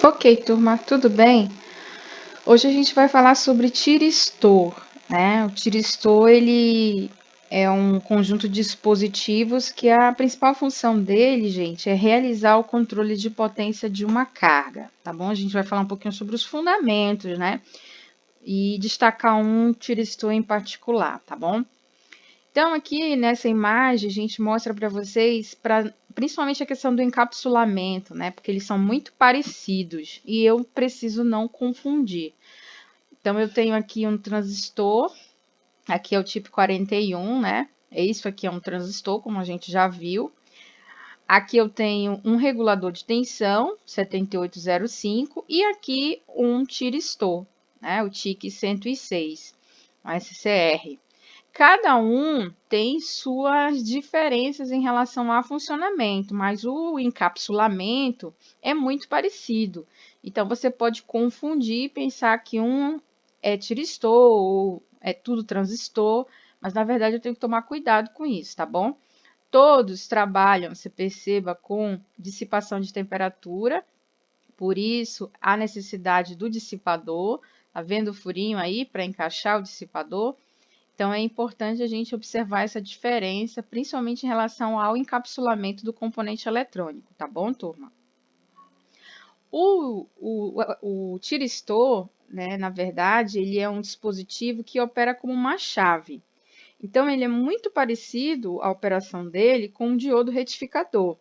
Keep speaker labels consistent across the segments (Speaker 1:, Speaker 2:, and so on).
Speaker 1: Ok, turma, tudo bem? Hoje a gente vai falar sobre tiristor, né? O tiristor, ele é um conjunto de dispositivos que a principal função dele, gente, é realizar o controle de potência de uma carga, tá bom? A gente vai falar um pouquinho sobre os fundamentos, né? E destacar um tiristor em particular, tá bom? Então, aqui nessa imagem, a gente mostra para vocês, principalmente a questão do encapsulamento, né? Porque eles são muito parecidos e eu preciso não confundir. Então, eu tenho aqui um transistor, aqui é o tipo 41, né? Isso aqui é um transistor, como a gente já viu. Aqui eu tenho um regulador de tensão, 7805, e aqui um tiristor, né? O TIC 106, um SCR. Cada um tem suas diferenças em relação ao funcionamento, mas o encapsulamento é muito parecido. Então, você pode confundir e pensar que um é tiristor ou é tudo transistor, mas na verdade eu tenho que tomar cuidado com isso, tá bom? Todos trabalham, você perceba, com dissipação de temperatura, por isso a necessidade do dissipador. Tá vendo o furinho aí para encaixar o dissipador? Então, é importante a gente observar essa diferença, principalmente em relação ao encapsulamento do componente eletrônico, tá bom, turma? O tiristor, né, na verdade, ele é um dispositivo que opera como uma chave. Então, ele é muito parecido, a operação dele, com um diodo retificador,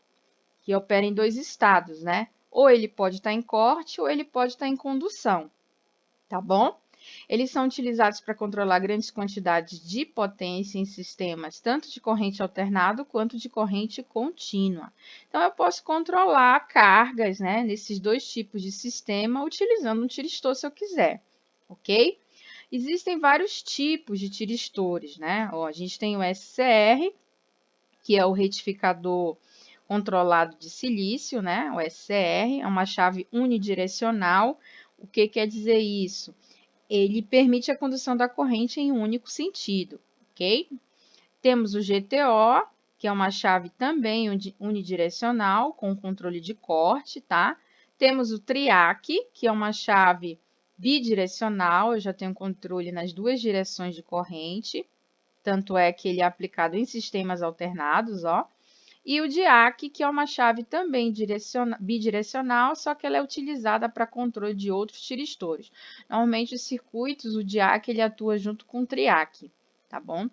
Speaker 1: que opera em dois estados, né? Ou ele pode estar em corte, ou ele pode estar em condução, tá bom? Eles são utilizados para controlar grandes quantidades de potência em sistemas, tanto de corrente alternada quanto de corrente contínua. Então, eu posso controlar cargas, né, nesses dois tipos de sistema utilizando um tiristor se eu quiser, ok? Existem vários tipos de tiristores, né? Ó, a gente tem o SCR, que é o retificador controlado de silício, né? O SCR é uma chave unidirecional. O que quer dizer isso? Ele permite a condução da corrente em um único sentido, ok? Temos o GTO, que é uma chave também unidirecional, com controle de corte, tá? Temos o TRIAC, que é uma chave bidirecional, eu já tenho controle nas duas direções de corrente, tanto é que ele é aplicado em sistemas alternados, ó. E o DIAC, que é uma chave também bidirecional, só que ela é utilizada para controle de outros tiristores. Normalmente, os circuitos, o DIAC, ele atua junto com o TRIAC, tá bom?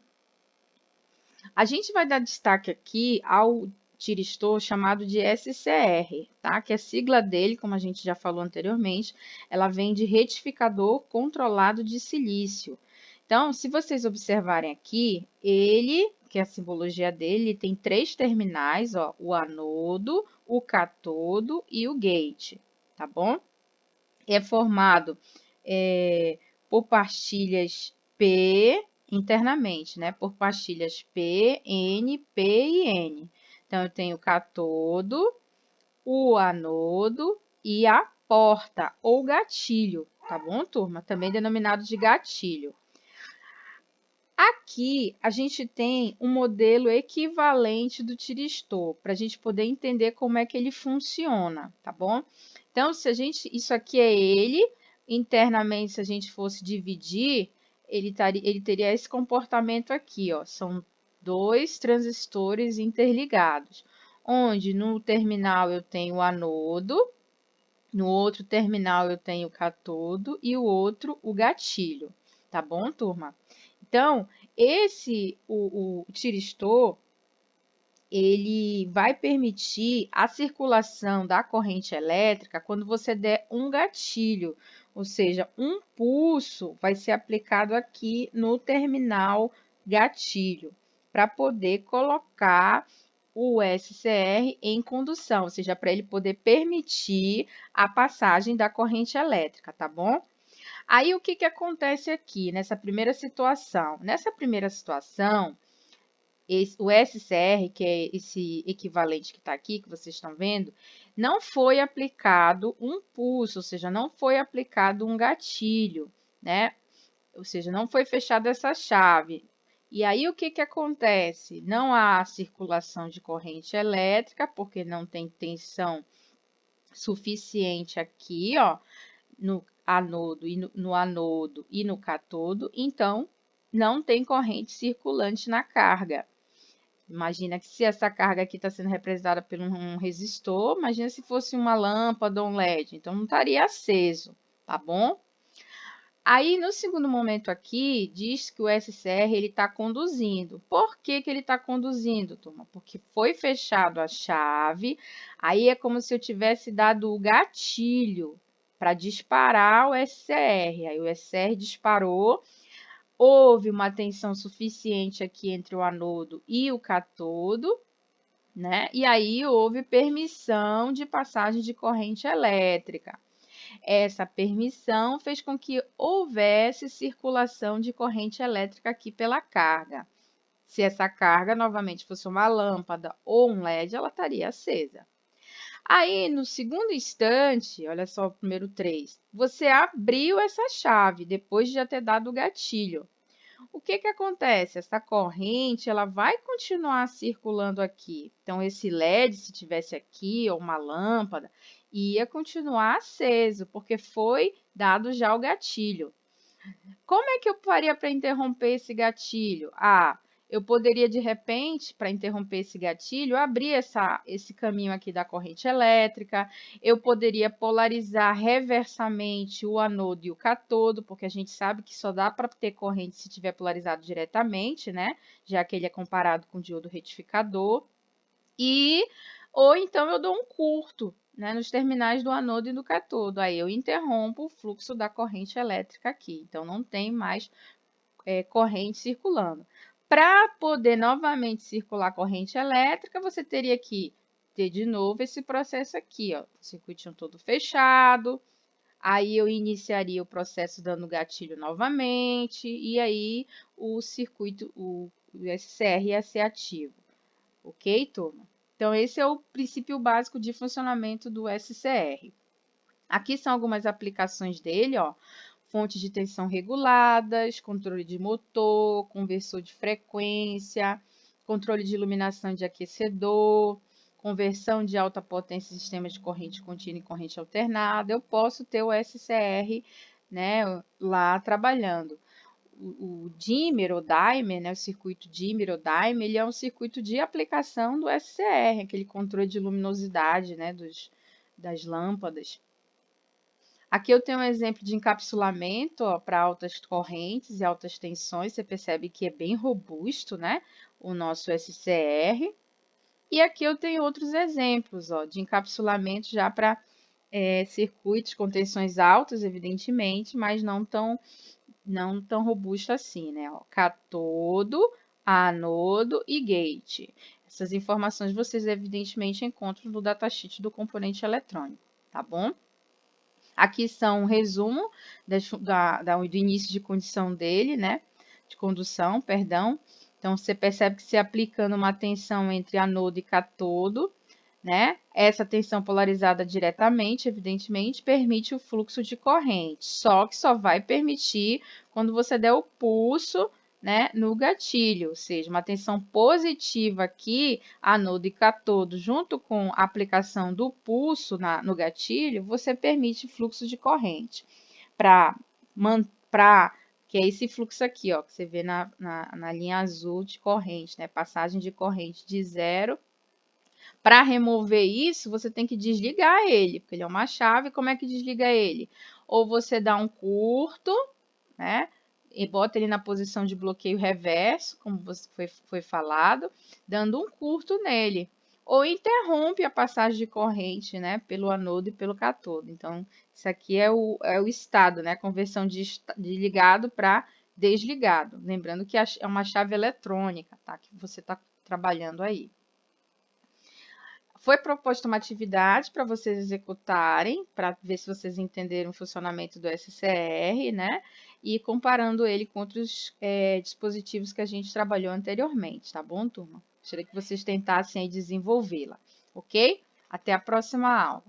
Speaker 1: A gente vai dar destaque aqui ao tiristor chamado de SCR, tá? Que a sigla dele, como a gente já falou anteriormente, ela vem de retificador controlado de silício. Então, se vocês observarem aqui, ele, que é a simbologia dele, tem três terminais, ó, o anodo, o catodo e o gate, tá bom? É formado por pastilhas P internamente, né? Por pastilhas P, N, P e N. Então, eu tenho o catodo, o anodo e a porta ou gatilho, tá bom, turma? Também denominado de gatilho. Aqui a gente tem um modelo equivalente do tiristor, para a gente poder entender como é que ele funciona, tá bom? Então, isso aqui é ele, internamente, se a gente fosse dividir, ele teria esse comportamento aqui, ó, são dois transistores interligados, onde no terminal eu tenho o anodo, no outro terminal eu tenho o catodo e o outro o gatilho, tá bom, turma? Então, o tiristor, ele vai permitir a circulação da corrente elétrica quando você der um gatilho, ou seja, um pulso vai ser aplicado aqui no terminal gatilho, para poder colocar o SCR em condução, ou seja, para ele poder permitir a passagem da corrente elétrica, tá bom? Aí, o que acontece aqui nessa primeira situação? Nessa primeira situação, o SCR, que é esse equivalente que está aqui, que vocês estão vendo, não foi aplicado um pulso, ou seja, não foi aplicado um gatilho, né? Ou seja, não foi fechada essa chave. E aí, o que acontece? Não há circulação de corrente elétrica, porque não tem tensão suficiente aqui, ó, no anodo no anodo e no cátodo, então não tem corrente circulante na carga. Imagina que se essa carga aqui está sendo representada por um resistor, imagina se fosse uma lâmpada ou um LED, então não estaria aceso, tá bom? Aí, no segundo momento aqui, diz que o SCR ele está conduzindo. Por que que ele está conduzindo, turma? Porque foi fechado a chave, aí é como se eu tivesse dado o gatilho para disparar o SCR. Aí o SCR disparou, houve uma tensão suficiente aqui entre o anodo e o cátodo, né? E aí houve permissão de passagem de corrente elétrica. Essa permissão fez com que houvesse circulação de corrente elétrica aqui pela carga. Se essa carga novamente fosse uma lâmpada ou um LED, ela estaria acesa. Aí, no segundo instante, olha só o primeiro 3, você abriu essa chave depois de já ter dado o gatilho. O que que acontece? Essa corrente, ela vai continuar circulando aqui. Então, esse LED, se tivesse aqui, ou uma lâmpada, ia continuar aceso, porque foi dado já o gatilho. Como é que eu faria para interromper esse gatilho? Ah, eu poderia, de repente, para interromper esse gatilho, abrir esse caminho aqui da corrente elétrica. Eu poderia polarizar reversamente o anodo e o cátodo, porque a gente sabe que só dá para ter corrente se tiver polarizado diretamente, né? Já que ele é comparado com o diodo retificador. Ou então eu dou um curto, né, nos terminais do anodo e do cátodo. Aí eu interrompo o fluxo da corrente elétrica aqui. Então, não tem mais corrente circulando. Para poder novamente circular corrente elétrica, você teria que ter de novo esse processo aqui, ó, o circuitinho todo fechado. Aí eu iniciaria o processo dando gatilho novamente, e aí o circuito, o SCR ia ser ativo. Ok, turma? Então, esse é o princípio básico de funcionamento do SCR. Aqui são algumas aplicações dele, ó. Fontes de tensão reguladas, controle de motor, conversor de frequência, controle de iluminação de aquecedor, conversão de alta potência em sistemas de corrente contínua e corrente alternada. Eu posso ter o SCR, né, lá trabalhando. O dimmer ou dimer, né, o circuito dimmer ou dimer, ele é um circuito de aplicação do SCR, aquele controle de luminosidade, né, das lâmpadas. Aqui eu tenho um exemplo de encapsulamento para altas correntes e altas tensões. Você percebe que é bem robusto, né, o nosso SCR. E aqui eu tenho outros exemplos, ó, de encapsulamento já para circuitos com tensões altas, evidentemente, mas não tão robusto assim, né? Ó, cátodo, anodo e gate. Essas informações vocês evidentemente encontram no datasheet do componente eletrônico, tá bom? Aqui são um resumo do início de condição dele, né? De condução, perdão. Então, você percebe que se aplicando uma tensão entre anodo e cátodo, né? Essa tensão polarizada diretamente, evidentemente, permite o fluxo de corrente. Só que só vai permitir quando você der o pulso, né, no gatilho, ou seja, uma tensão positiva aqui, anodo e cátodo, junto com a aplicação do pulso no gatilho, você permite fluxo de corrente. Que é esse fluxo aqui, ó, que você vê na linha azul de corrente, né? Passagem de corrente de zero. Para remover isso, você tem que desligar ele, porque ele é uma chave. Como é que desliga ele? Ou você dá um curto, né? E bota ele na posição de bloqueio reverso, como foi falado, dando um curto nele. Ou interrompe a passagem de corrente, né? Pelo anodo e pelo cátodo. Então, isso aqui é o estado, né? Conversão de ligado para desligado. Lembrando que é uma chave eletrônica, tá? Que você está trabalhando aí. Foi proposta uma atividade para vocês executarem, para ver se vocês entenderam o funcionamento do SCR, né? E comparando ele com outros dispositivos que a gente trabalhou anteriormente, tá bom, turma? Gostaria que vocês tentassem desenvolvê-la, ok? Até a próxima aula.